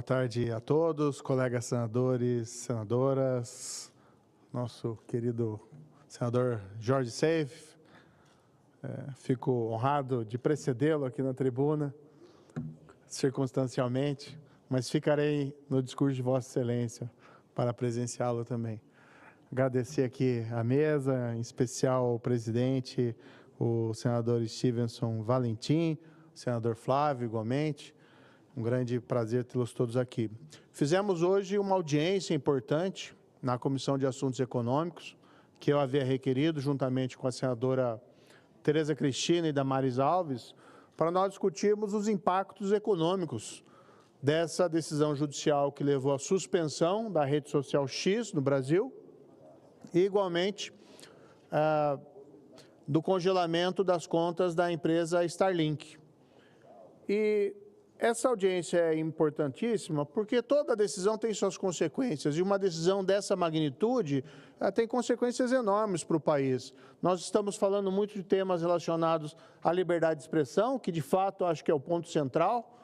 tarde a todos, colegas senadores, senadoras, nosso querido senador Jorge Seif. Fico honrado de precedê-lo aqui na tribuna, circunstancialmente, mas ficarei no discurso de Vossa Excelência para presenciá-lo também. Agradecer aqui a mesa, em especial o presidente, o senador Stevenson Valentim, o senador Flávio, igualmente. Um grande prazer tê-los todos aqui. Fizemos hoje uma audiência importante na Comissão de Assuntos Econômicos, que eu havia requerido, juntamente com a senadora Tereza Cristina e Damares Alves, para nós discutirmos os impactos econômicos dessa decisão judicial que levou à suspensão da rede social X no Brasil e, igualmente, do congelamento das contas da empresa Starlink. E essa audiência é importantíssima porque toda decisão tem suas consequências e uma decisão dessa magnitude tem consequências enormes para o país. Nós estamos falando muito de temas relacionados à liberdade de expressão, que de fato acho que é o ponto central,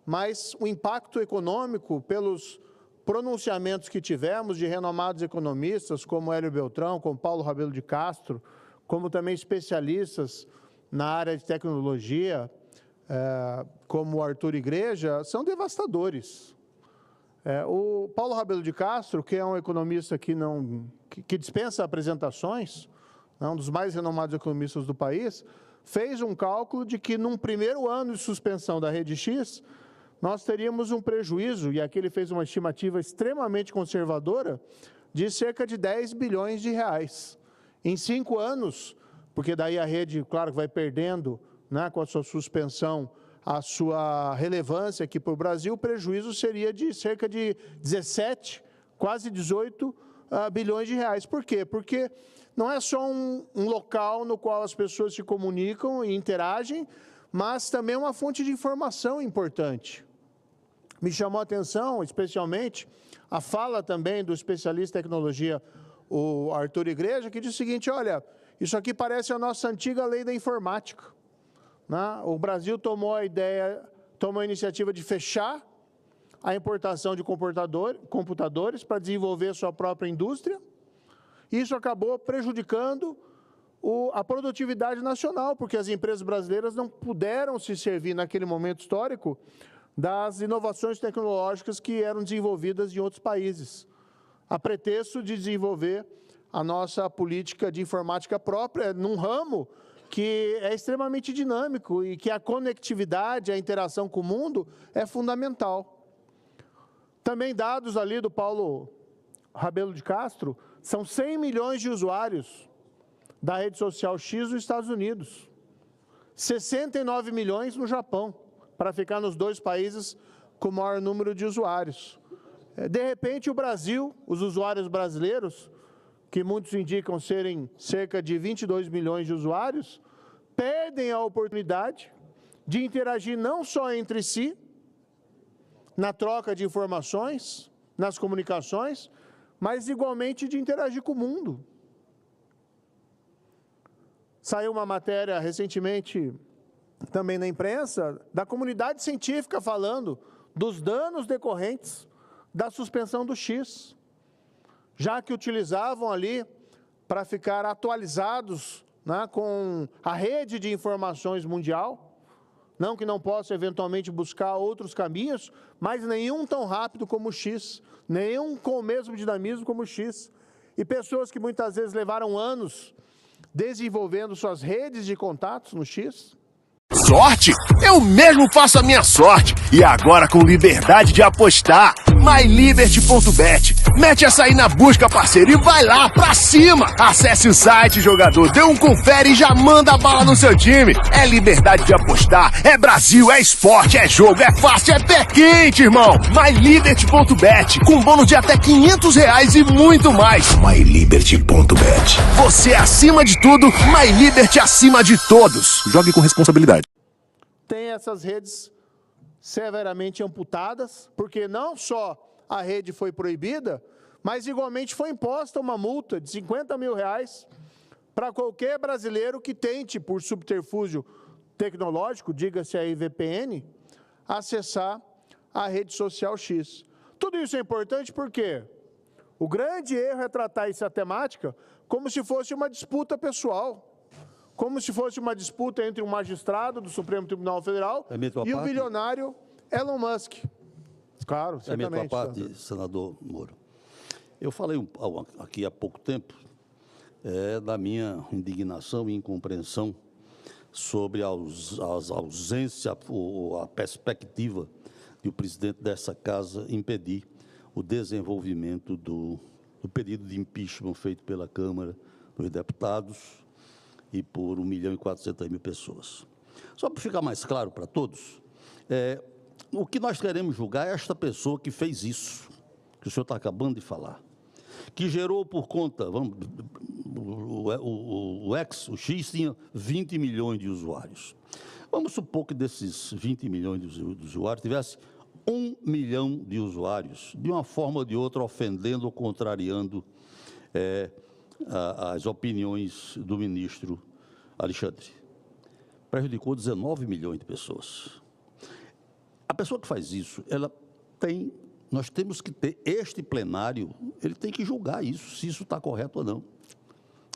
mas o impacto econômico pelos pronunciamentos que tivemos de renomados economistas como Hélio Beltrão, como Paulo Rabelo de Castro, como também especialistas na área de tecnologia, como o Arthur Igreja, são devastadores. O Paulo Rabelo de Castro, que é um economista que dispensa apresentações, um dos mais renomados economistas do país, fez um cálculo de que, num primeiro ano de suspensão da rede X, nós teríamos um prejuízo, e aqui ele fez uma estimativa extremamente conservadora, de cerca de 10 bilhões de reais. Em 5 anos, porque daí a rede, claro, vai perdendo, com a sua suspensão, a sua relevância aqui para o Brasil, o prejuízo seria de cerca de 17, quase 18 bilhões de reais. Por quê? Porque não é só um local no qual as pessoas se comunicam e interagem, mas também é uma fonte de informação importante. Me chamou a atenção, especialmente, a fala também do especialista em tecnologia, o Arthur Igreja, que diz o seguinte: olha, isso aqui parece a nossa antiga lei da informática. O Brasil tomou a iniciativa de fechar a importação de computadores para desenvolver sua própria indústria. Isso acabou prejudicando a produtividade nacional, porque as empresas brasileiras não puderam se servir naquele momento histórico das inovações tecnológicas que eram desenvolvidas em outros países, a pretexto de desenvolver a nossa política de informática própria num ramo que é extremamente dinâmico e que a conectividade, a interação com o mundo é fundamental. Também dados ali do Paulo Rabelo de Castro, são 100 milhões de usuários da rede social X nos Estados Unidos, 69 milhões no Japão, para ficar nos 2 países com o maior número de usuários. De repente, o Brasil, os usuários brasileiros, que muitos indicam serem cerca de 22 milhões de usuários, perdem a oportunidade de interagir não só entre si, na troca de informações, nas comunicações, mas igualmente de interagir com o mundo. Saiu uma matéria recentemente, também na imprensa, da comunidade científica falando dos danos decorrentes da suspensão do X, já que utilizavam ali para ficar atualizados com a rede de informações mundial, não que não possa eventualmente buscar outros caminhos, mas nenhum tão rápido como o X, nenhum com o mesmo dinamismo como o X. E pessoas que muitas vezes levaram anos desenvolvendo suas redes de contatos no X. Sorte? Eu mesmo faço a minha sorte. E agora com liberdade de apostar. MyLiberty.bet. Mete essa aí na busca, parceiro, e vai lá, pra cima. Acesse o site, jogador, dê um confere e já manda a bala no seu time. É liberdade de apostar, é Brasil, é esporte, é jogo, é fácil, é pé quente, irmão. MyLiberty.bet. Com bônus de até R$500 e muito mais. MyLiberty.bet. Você acima de tudo, MyLiberty acima de todos. Jogue com responsabilidade. Tem essas redes severamente amputadas, porque não só a rede foi proibida, mas igualmente foi imposta uma multa de R$50 mil para qualquer brasileiro que tente, por subterfúgio tecnológico, diga-se aí VPN, acessar a rede social X. Tudo isso é importante porque o grande erro é tratar essa temática como se fosse uma disputa pessoal, como se fosse uma disputa entre um magistrado do Supremo Tribunal Federal e o bilionário Elon Musk. Claro, certamente. Permito a parte, senador Moro. Eu falei aqui há pouco tempo da minha indignação e incompreensão sobre as ausência ou a perspectiva de o presidente dessa casa impedir o desenvolvimento do pedido de impeachment feito pela Câmara dos Deputados e por 1.400.000 pessoas. Só para ficar mais claro para todos, o que nós queremos julgar é esta pessoa que fez isso, que o senhor está acabando de falar, que gerou por conta, o X tinha 20 milhões de usuários. Vamos supor que desses 20 milhões de usuários tivesse 1 milhão de usuários, de uma forma ou de outra, ofendendo ou contrariando as opiniões do ministro Alexandre. Prejudicou 19 milhões de pessoas. A pessoa que faz isso, nós temos que ter, este plenário, ele tem que julgar isso, se isso está correto ou não.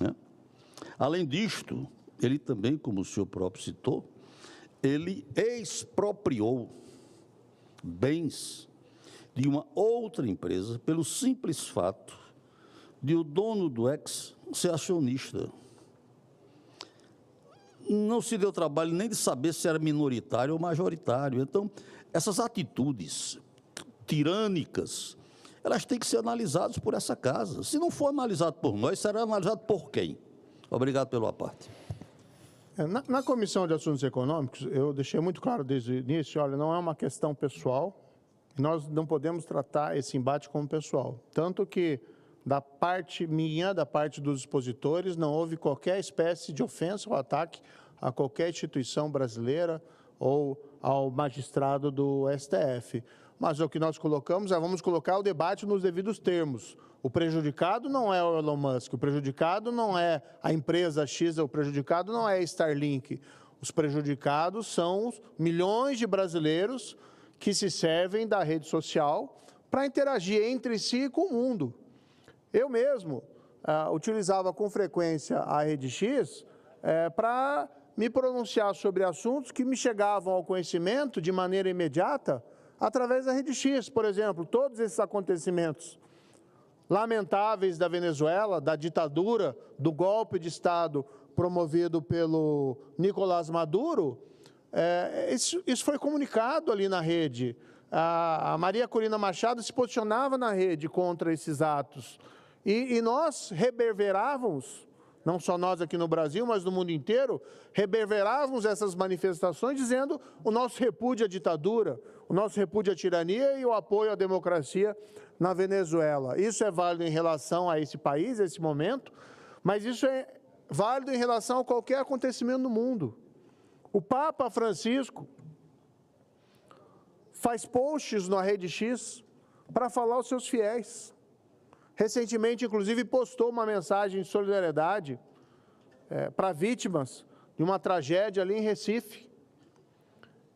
Né? Além disto, ele também, como o senhor próprio citou, ele expropriou bens de uma outra empresa pelo simples fato de o dono do X ser acionista. Não se deu trabalho nem de saber se era minoritário ou majoritário. Então, essas atitudes tirânicas, elas têm que ser analisadas por essa casa. Se não for analisado por nós, será analisado por quem? Obrigado pela parte. Na Comissão de Assuntos Econômicos, eu deixei muito claro desde o início, olha, não é uma questão pessoal, nós não podemos tratar esse embate como pessoal. Tanto que, da parte minha, da parte dos expositores, não houve qualquer espécie de ofensa ou ataque a qualquer instituição brasileira ou ao magistrado do STF. Mas o que nós colocamos vamos colocar o debate nos devidos termos. O prejudicado não é o Elon Musk, o prejudicado não é a empresa X, o prejudicado não é a Starlink. Os prejudicados são os milhões de brasileiros que se servem da rede social para interagir entre si e com o mundo. Eu mesmo utilizava com frequência a rede X para me pronunciar sobre assuntos que me chegavam ao conhecimento de maneira imediata através da rede X. Por exemplo, todos esses acontecimentos lamentáveis da Venezuela, da ditadura, do golpe de Estado promovido pelo Nicolás Maduro, isso foi comunicado ali na rede. A Maria Corina Machado se posicionava na rede contra esses atos. E nós reverberávamos, não só nós aqui no Brasil, mas no mundo inteiro, reverberávamos essas manifestações dizendo o nosso repúdio à ditadura, o nosso repúdio à tirania e o apoio à democracia na Venezuela. Isso é válido em relação a esse país, a esse momento, mas isso é válido em relação a qualquer acontecimento no mundo. O Papa Francisco faz posts na Rede X para falar aos seus fiéis. Recentemente, inclusive, postou uma mensagem de solidariedade para vítimas de uma tragédia ali em Recife.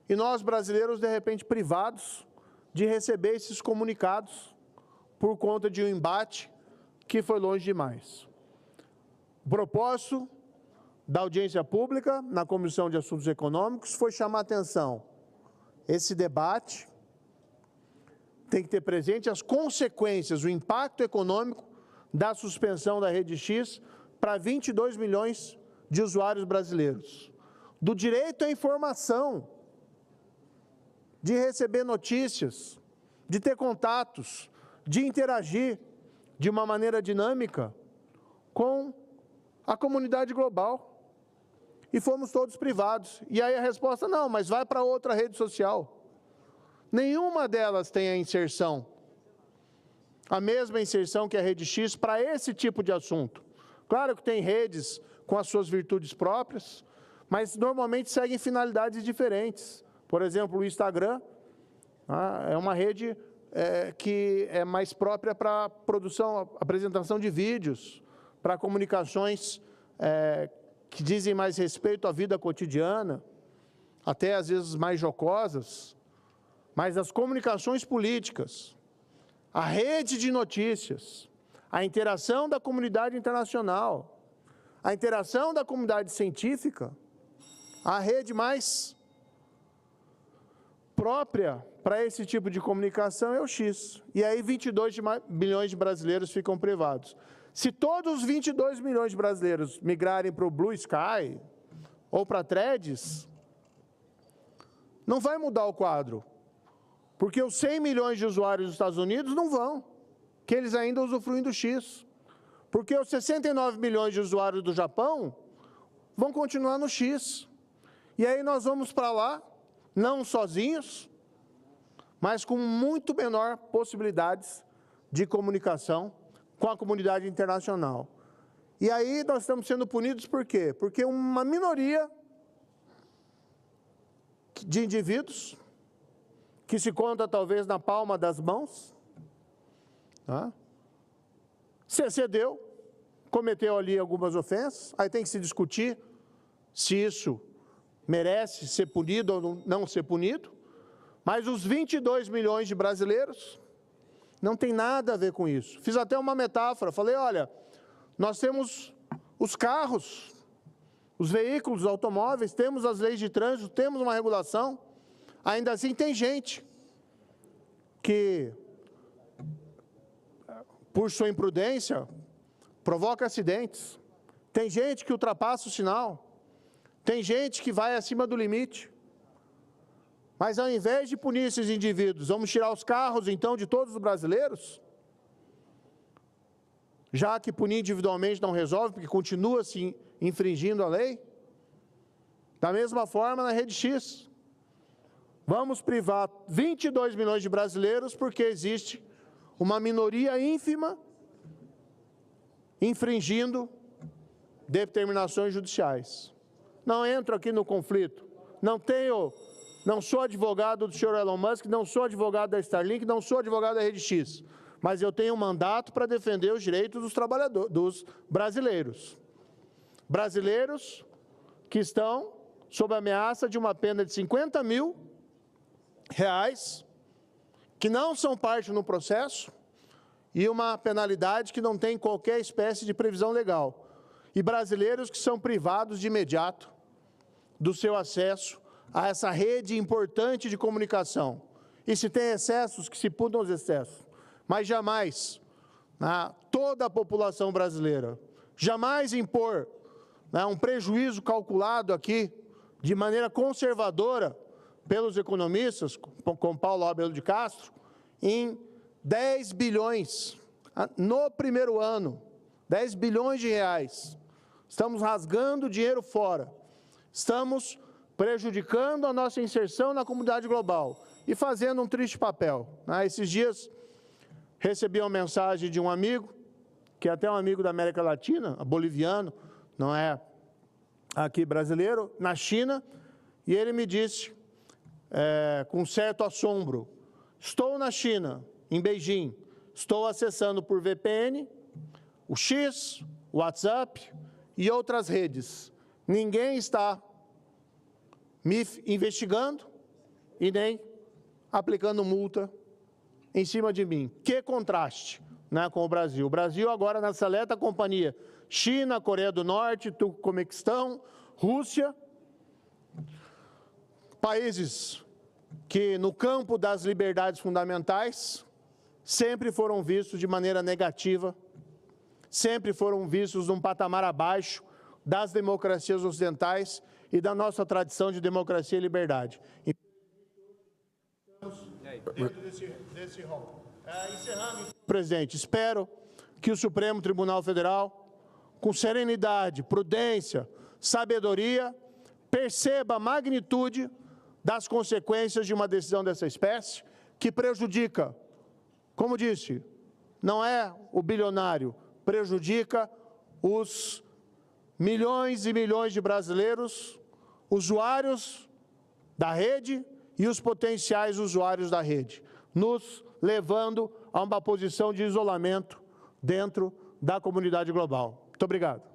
E nós, brasileiros, de repente, privados de receber esses comunicados por conta de um embate que foi longe demais. O propósito da audiência pública na Comissão de Assuntos Econômicos foi chamar a atenção. Esse debate tem que ter presente as consequências, o impacto econômico da suspensão da Rede X para 22 milhões de usuários brasileiros. Do direito à informação, de receber notícias, de ter contatos, de interagir de uma maneira dinâmica com a comunidade global. E fomos todos privados. E aí a resposta, não, mas vai para outra rede social. Nenhuma delas tem a inserção, a mesma inserção que a Rede X para esse tipo de assunto. Claro que tem redes com as suas virtudes próprias, mas normalmente seguem finalidades diferentes. Por exemplo, o Instagram é uma rede que é mais própria para produção, apresentação de vídeos, para comunicações que dizem mais respeito à vida cotidiana, até às vezes mais jocosas. mas as comunicações políticas, a rede de notícias, a interação da comunidade internacional, a interação da comunidade científica, a rede mais própria para esse tipo de comunicação é o X. E aí 22 bilhões de brasileiros ficam privados. Se todos os 22 milhões de brasileiros migrarem para o Blue Sky ou para Threads, não vai mudar o quadro, porque os 100 milhões de usuários dos Estados Unidos não vão, que eles ainda usufruem do X. Porque os 69 milhões de usuários do Japão vão continuar no X. E aí nós vamos para lá, não sozinhos, mas com muito menor possibilidades de comunicação com a comunidade internacional. E aí nós estamos sendo punidos por quê? Porque uma minoria de indivíduos, que se conta talvez na palma das mãos, tá? Se excedeu, cometeu ali algumas ofensas, aí tem que se discutir se isso merece ser punido ou não ser punido, mas os 22 milhões de brasileiros não tem nada a ver com isso. Fiz até uma metáfora, falei, olha, nós temos os carros, os veículos, os automóveis, temos as leis de trânsito, temos uma regulação, ainda assim tem gente que, por sua imprudência, provoca acidentes, tem gente que ultrapassa o sinal, tem gente que vai acima do limite. Mas ao invés de punir esses indivíduos, vamos tirar os carros, então, de todos os brasileiros? Já que punir individualmente não resolve, porque continua se infringindo a lei? Da mesma forma, na Rede X. Vamos privar 22 milhões de brasileiros porque existe uma minoria ínfima infringindo determinações judiciais. Não entro aqui no conflito. Não sou advogado do senhor Elon Musk, não sou advogado da Starlink, não sou advogado da Rede X, mas eu tenho um mandato para defender os direitos dos trabalhadores, dos brasileiros. Brasileiros que estão sob ameaça de uma pena de R$50 mil, que não são parte no processo, e uma penalidade que não tem qualquer espécie de previsão legal. E brasileiros que são privados de imediato do seu acesso a essa rede importante de comunicação. E se tem excessos, que se punam os excessos. Mas jamais, toda a população brasileira, jamais impor um prejuízo calculado aqui, de maneira conservadora, pelos economistas, com Paulo Abel de Castro, em 10 bilhões, no primeiro ano, 10 bilhões de reais. Estamos rasgando dinheiro fora. Estamos prejudicando a nossa inserção na comunidade global e fazendo um triste papel. Esses dias, recebi uma mensagem de um amigo, que é até um amigo da América Latina, boliviano, não é aqui brasileiro, na China, e ele me disse, com certo assombro, estou na China, em Beijing, estou acessando por VPN, o X, o WhatsApp e outras redes. Ninguém está me investigando e nem aplicando multa em cima de mim. Que contraste, com o Brasil. O Brasil agora na seleta companhia China, Coreia do Norte, Turcomenistão, Rússia, países que no campo das liberdades fundamentais sempre foram vistos de maneira negativa, sempre foram vistos num patamar abaixo das democracias ocidentais e da nossa tradição de democracia e liberdade. Dentro desse rol. Encerrando, presidente, espero que o Supremo Tribunal Federal, com serenidade, prudência, sabedoria, perceba a magnitude das consequências de uma decisão dessa espécie, que prejudica, como disse, não é o bilionário, prejudica os milhões e milhões de brasileiros, usuários da rede e os potenciais usuários da rede, nos levando a uma posição de isolamento dentro da comunidade global. Muito obrigado.